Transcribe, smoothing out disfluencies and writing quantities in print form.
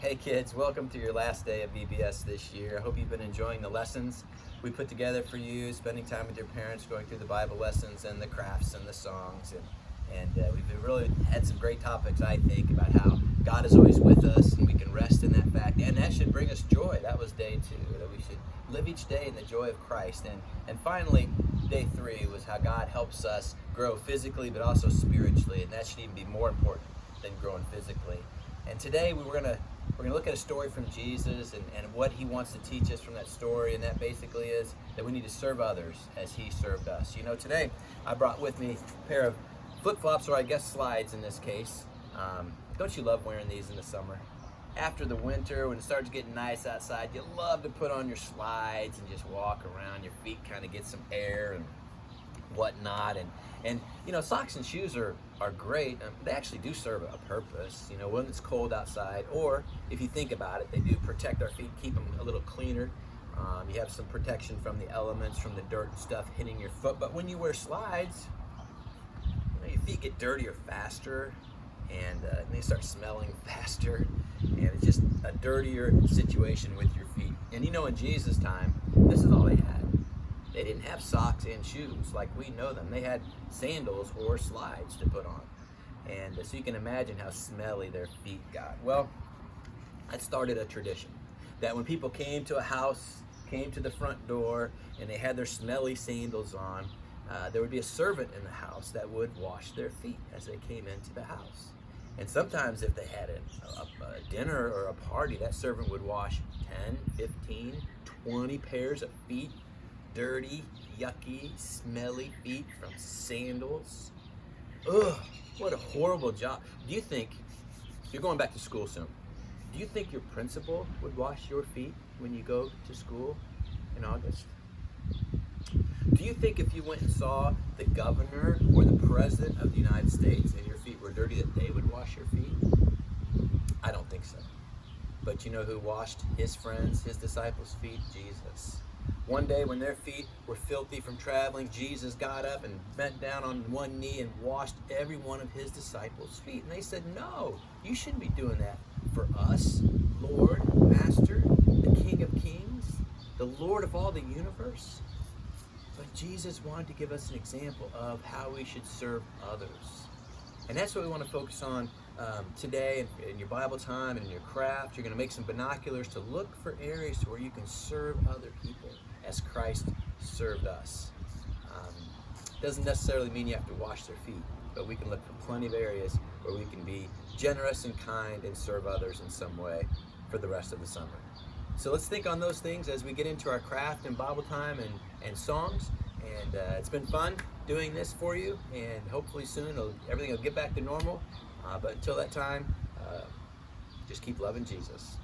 Hey kids, welcome to your last day of VBS this year. I hope you've been enjoying the lessons we put together for you, spending time with your parents, going through the Bible lessons and the crafts and the songs. And we've really had some great topics, I think, about how God is always with us and we can rest in that fact. And that should bring us joy. That was day 2, that we should live each day in the joy of Christ. And finally, day 3 was how God helps us grow physically but also spiritually. And that should even be more important than growing physically. And today we're going to look at a story from Jesus and what he wants to teach us from that story, and that basically is that we need to serve others as he served us. You know, today I brought with me a pair of flip-flops, or I guess slides in this case. Don't you love wearing these in the summer? After the winter, when it starts getting nice outside, you love to put on your slides and just walk around. Your feet kind of get some air and whatnot, and you know, socks and shoes are great. They actually do serve a purpose, you know, when it's cold outside, or if you think about it, they do protect our feet, keep them a little cleaner. You have some protection from the elements, from the dirt and stuff hitting your foot. But when you wear slides, you know, your feet get dirtier faster, and they start smelling faster, and it's just a dirtier situation with your feet. And you know, in Jesus' time, this is all they had. They didn't have socks and shoes like we know them. They had sandals or slides to put on. And so you can imagine how smelly their feet got. Well, that started a tradition that when people came to a house, came to the front door, and they had their smelly sandals on, there would be a servant in the house that would wash their feet as they came into the house. And sometimes if they had a dinner or a party, that servant would wash 10, 15, 20 pairs of feet. Dirty, yucky, smelly feet from sandals. Ugh, what a horrible job. Do you think, you're going back to school soon, do you think your principal would wash your feet when you go to school in August? Do you think if you went and saw the governor or the president of the United States and your feet were dirty that they would wash your feet? I don't think so. But you know who washed his friends, his disciples' feet? Jesus. One day when their feet were filthy from traveling, Jesus got up and bent down on one knee and washed every one of his disciples' feet. And they said, no, you shouldn't be doing that for us, Lord, Master, the King of Kings, the Lord of all the universe. But Jesus wanted to give us an example of how we should serve others. And that's what we want to focus on today in your Bible time and in your craft. You're going to make some binoculars to look for areas where you can serve other people as Christ served us. Doesn't necessarily mean you have to wash their feet, but we can look for plenty of areas where we can be generous and kind and serve others in some way for the rest of the summer. So let's think on those things as we get into our craft and Bible time and songs. And it's been fun doing this for you, and hopefully soon everything will get back to normal. But until that time, just keep loving Jesus.